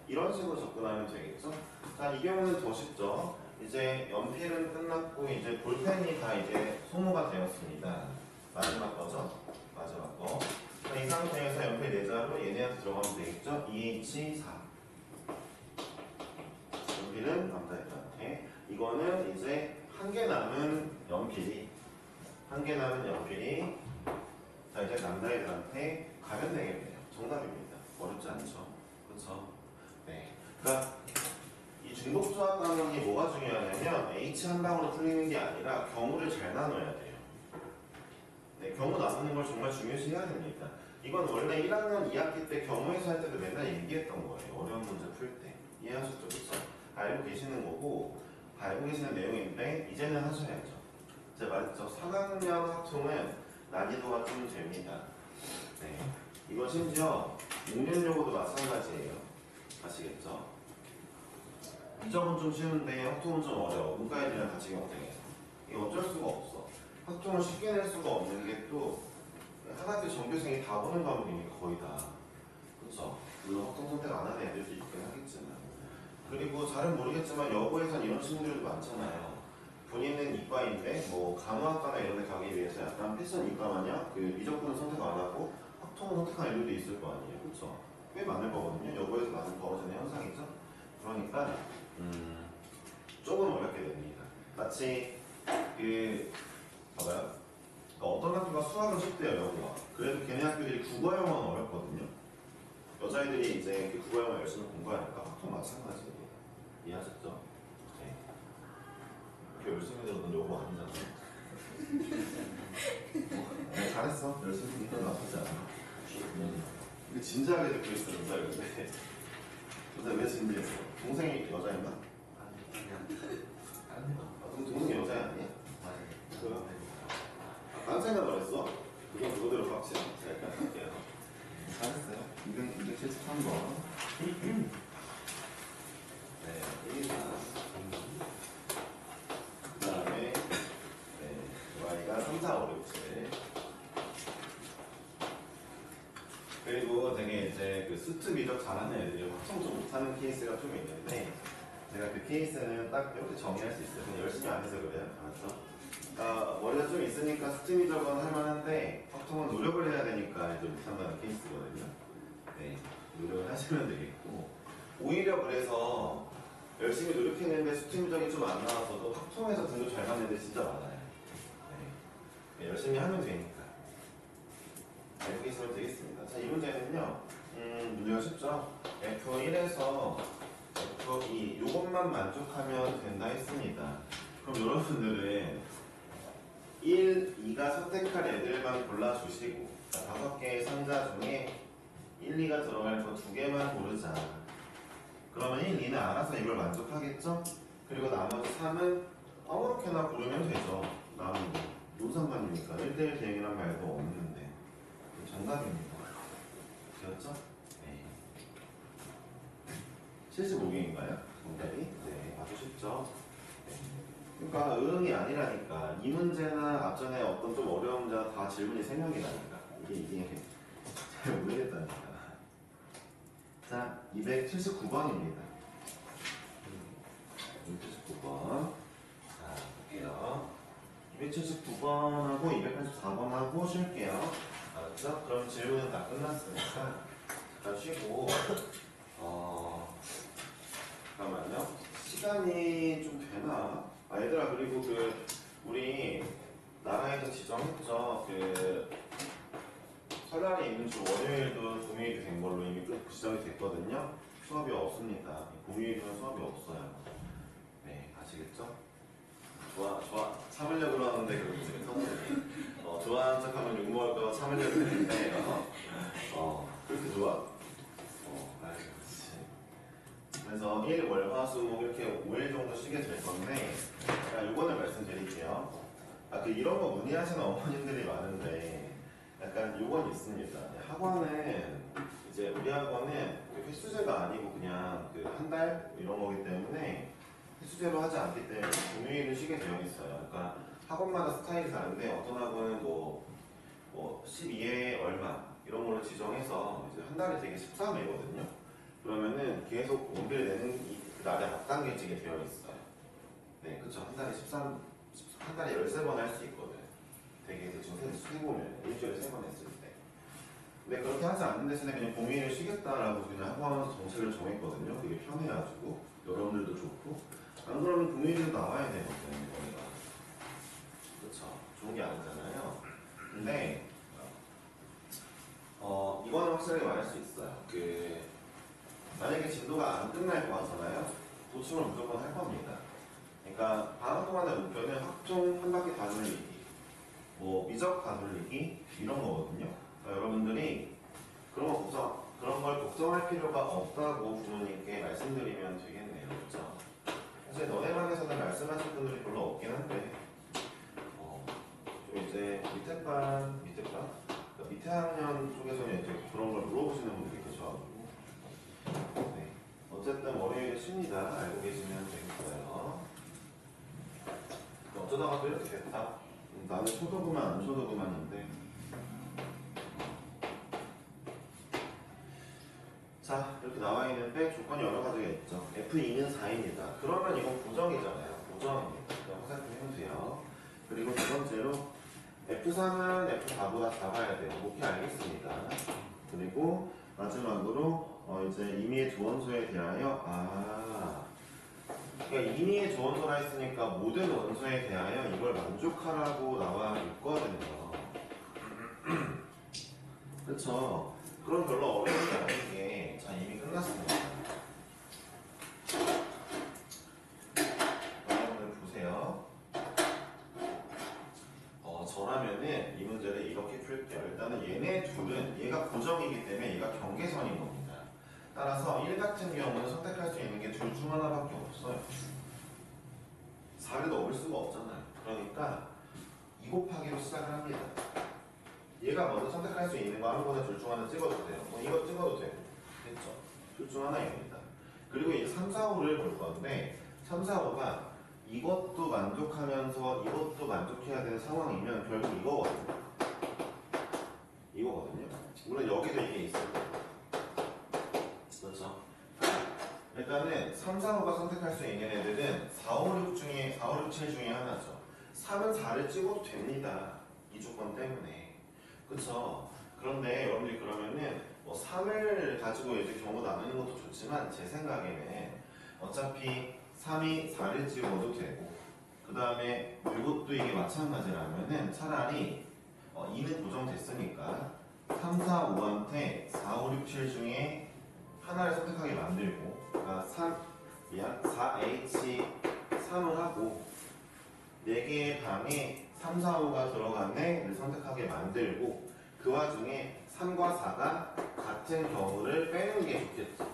이런 식으로 접근하면 되겠죠? 자, 이 경우는 더 쉽죠? 이제 연필은 끝났고, 이제 볼펜이 다 이제 소모가 되었습니다. 마지막 거죠? 마지막 거. 자, 이 상태에서 연필 4자로 얘네한테 들어가면 되겠죠? 2H4. 연필은 남자애들한테. 이거는 이제 한 개 남은 연필이, 자, 이제 남자애들한테 가면 되겠네요. 정답입니다. 어렵지 않죠? 그렇죠? 네. 그러니까 이 중복조합 방법이 뭐가 중요하냐면 H 한 방으로 풀리는 게 아니라 경우를 잘 나눠야 돼요. 네, 경우 나누는 걸 정말 중요시해야 됩니다. 이건 원래 1학년 2학기 때 경우에서 할 때도 맨날 얘기했던 거예요. 어려운 문제 풀 때. 이해하셨죠? 그쵸? 알고 계시는 거고, 알고 계시는 내용인데 이제는 하셔야죠. 제가 말했죠. 3학년 학통은 난이도가 좀 됩니다. 네. 이건 심지어 6년여고도 마찬가지예요. 아시겠죠? 이점은 좀 쉬운데 학통은 좀 어려워. 문과애들이랑 같이 경쟁해서 이게 어쩔 수가 없어. 학통을 쉽게 낼 수가 없는 게 또 하나의 전교생이 다 보는 과목이니까 거의 다. 그렇죠? 물론 학통 선택 안 하는 애들도 있긴 하겠지만, 그리고 잘은 모르겠지만 여고에선 이런 친구들도 많잖아요. 본인은 이과인데 뭐 간호학과나 이런 데 가기 위해서 약간 패션 이과 마냥 그 미적분을 선택 안 하고 학통을 선택한 애들도 있을 거 아니에요. 그렇죠? 꽤 많을 거거든요. 여고에서 많이 벌어지는 현상이죠. 그러니까 조금 어렵게 됩니다. 마치 봐봐요. 어떤 학교가 수학은 쉽대요, 여고가. 그래도 걔네 학교들이 국어 영어는 어렵거든요. 여자애들이 이제 그 국어 영어 열심히 공부하니까 학통 마찬가지예요. 이해하셨죠? 네. 그렇게 열심히 들어도 여고 아니잖아. 네, 잘했어. 열심히 듣는 건 나쁘지 않아. 근데 진지하게 듣고 있어, 여자였는데. 근데 왜 진지했어? 동생이 여자인가? 아니요. 동생이 여자 아니야? 그래요? 딴 생각을 했어? 그건 그거대로 빡치네. 자, 할게요. 잘했어요. 273번. 네, 1, 4. 그 다음에, Y가 3, 4, 5, 6, 7. 그리고 되게 이제 그 수트 미적 잘하는 애들이 확정 좀 못하는 케이스가 좀 있는데, 제가 그 케이스는 딱 이렇게 정의할 수 있어요. 그냥 열심히 안 해서 그래요. 알았어? 머리가 좀 있으니까 수트 미적은 할만한데, 확통은 노력을 해야 되니까 좀 못한다는 케이스거든요. 네, 노력을 하시면 되겠고, 오히려 그래서 열심히 노력했는데 수트 미적이 좀 안 나와서도 확통에서 등급 잘 맞는 애들 진짜 많아요. 네, 열심히 하면 되니까. 알고 계시면 되겠습니다. 자, 이 문제는요, 문제가 쉽죠? F1에서 F2, 요것만 만족하면 된다 했습니다. 그럼 여러분들은 1, 2가 선택할 애들만 골라주시고, 5개의 상자 중에 1, 2가 들어갈 거 2개만 고르자. 그러면 1, 2는 알아서 이걸 만족하겠죠? 그리고 나머지 3은 아무렇게나 고르면 되죠. 남은 거. 무슨 상관입니까? 1대1 대응이란 말도 없는데. 정답입니다. 되었죠? 네. 75개인가요? 정답이? 네, 아주 쉽죠. 네. 그러니까 응이 아니라니까. 이 문제나 앞전에 어떤 좀 어려운 문제나 다 질문이 3명이 나니까. 이게 잘 모르겠다니까. 자, 279번입니다. 279번. 자, 볼게요. 279번하고 284번하고 쉴게요. 알았죠? 그럼 질문은 다 끝났으니까 잠깐 쉬고 잠깐만요. 시간이 좀 되나? 아 얘들아 그리고 우리 나라에서 지정했죠. 설날에 있는 주 월요일도 공휴일이 된 걸로 이미 지정이 됐거든요. 수업이 없습니다. 공휴일이면 수업이 없어요. 네, 아시겠죠? 좋아. 참으려고 그러는데 그렇지. 좋아하는 척하면 욕먹을 거 참으려고 했는데 그렇게 좋아? 알겠지. 그래서 1, 월, 화, 수, 목 이렇게 5일 정도 쉬게 될 건데 요거는 말씀드릴게요. 이런 거 문의하시는 어머님들이 많은데 약간 요건 있습니다. 학원은 이제 우리 학원은 횟수제가 아니고 그냥 한 달 이런 거기 때문에 횟수제로 하지 않기 때문에 공휴일은 쉬게 되어 있어요. 그러니까 학원마다 스타일이 다른데 어떤 학원은 뭐 12회 얼마 이런 걸로 지정해서 이제 한 달에 되게 13회거든요. 그러면은 계속 공비를 내는 그 날에 앞당겨지게 되어 있어요. 네, 그쵸. 한 달에 13번 할 수 있거든. 되게 대충 세보면 일주일에 3번 했을 때. 근데 그렇게 하지 않는 대신에 그냥 공휴일을 쉬겠다라고 그냥 학원 정책을 정했거든요. 그게 편해가지고 여러분들도 좋고. 안 그러면 공휴일도 나와야 되거든요. 우리가. 그쵸. 좋은 게 아니잖아요. 근데 이거는 확실하게 말할 수 있어요. 만약에 진도가 안 끝날 것 같잖아요. 보충을 무조건 할 겁니다. 그러니까 방학 동안의 목표는 학종 한 바퀴 다 돌리기, 미적 다 돌리기 이런 거거든요. 그러니까 여러분들이 그런 걸 걱정할 필요가 없다고 부모님께 말씀드리면 되겠네요. 그렇죠? 사실 너네 반에서는 말씀하실 분들이 별로 없긴 한데 좀 이제 밑에 학년 쪽에서는 이제 그런 걸 물어보시는 분들이 계셔가지고 네. 어쨌든 월요일에 쉽니다. 알고 계시면 되겠어요. 어쩌다가 또 이렇게 됐다. 나는 초도그만 안 초도그만인데 자 이렇게 나와 있는데 조건이 여러 가지가 있죠. F2는 4입니다. 그러면 이건 고정이잖아요. 고정입니다. 그럼 화살표 해주세요. 그리고 두 번째로 F3은 F4보다 작아야 돼요. 오케이 알겠습니다. 그리고 마지막으로 이제 임의의 조원소에 대하여 그러니까 임의의 조원소라 했으니까 모든 원소에 대하여 이걸 만족하라고 나와 있거든요. 그렇죠. 그럼 별로 어려운 게 아닌 게 자 이미 끝났습니다. 여러분들 보세요. 저라면은 이 문제를 이렇게 풀게요. 일단은 얘네 둘은 얘가 고정이기 때문에 얘가 경계선인 겁니다. 따라서 1 같은 경우는 선택할 수 있는 게 둘 중 하나밖에 없어요. 4를 넣을 수가 없잖아요. 그러니까 2 곱하기로 시작을 합니다. 얘가 먼저 선택할 수 있는 거 아무거나 둘 중 하나 찍어도 돼요. 이거 찍어도 돼요. 됐죠? 둘 중 하나입니다. 그리고 이제 3, 4, 5를 볼 건데 3, 4, 5가 이것도 만족하면서 이것도 만족해야 되는 상황이면 결국 이거거든요. 물론 여기도 이게 있을 거예요. 그렇죠? 일단은 3, 4, 5가 선택할 수 있는 애들은 4, 5, 6 중에 4, 5, 6, 7 중에 하나죠. 3은 4를 찍어도 됩니다. 이 조건 때문에. 그쵸? 그런데 여러분들이 그러면은 3을 가지고 이제 경우 나누는 것도 좋지만 제 생각에는 어차피 3이 4를 찍어도 되고 그 다음에 이것도 이게 마찬가지라면은 차라리 2는 고정됐으니까 3, 4, 5한테 4, 5, 6, 7 중에 하나를 선택하게 만들고 그러니까 4H3을 하고 4개의 방에 3, 4, 5가 들어간 애를 선택하게 만들고 그 와중에 3과 4가 같은 경우를 빼는 게 좋겠죠.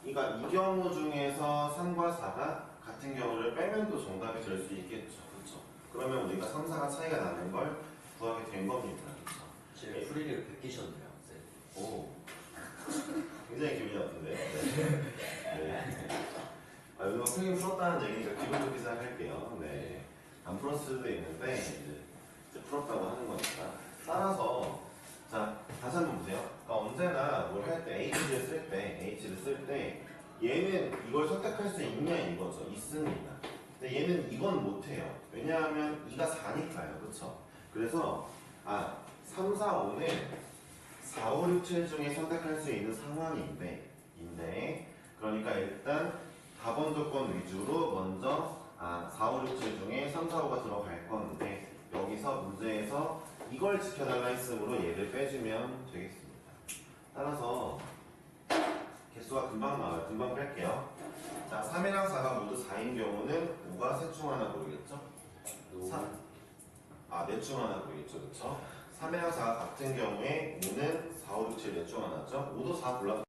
그러니까 이 경우 중에서 3과 4가 같은 경우를 빼면 또 정답이 될 수 있겠죠. 그렇죠? 그러면 우리가 3, 4가 차이가 나는 걸 구하게 된 겁니다. 그렇죠? 제 풀이를 베끼셨네요. 오. 굉장히 기분이 나쁜데요. 네. 아, 요즘 크게 풀었다는 얘기니까 기분 좋게 생각할게요. 네. 안 풀었을 수도 있는데 이제 풀었다고 하는 거니까. 따라서 자 다시 한번 보세요. 그러니까 언제나 뭘 할 때 H를 쓸 때 얘는 이걸 선택할 수 있냐 이거죠. 있습니다. 근데 얘는 이건 못해요. 왜냐하면 2가 4니까요. 그렇죠? 그래서 3, 4, 5는 4, 5, 6, 7 중에 선택할 수 있는 상황인데 그러니까 일단 4번 조건 위주로 먼저 4, 5, 6, 7 중에 3, 4, 5가 들어갈 건데 여기서 문제에서 이걸 지켜달라 했으므로 얘를 빼주면 되겠습니다. 따라서 개수가 금방 나와요. 금방 뺄게요. 자, 3이랑 4가 모두 4인 경우는 5가 셋 중 하나 고르겠죠? 3. 넷 중 하나 고르겠죠. 그쵸? 3이랑 4가 같은 경우에 5는 4, 5, 6, 7 넷 중 하나죠? 5도 4 골라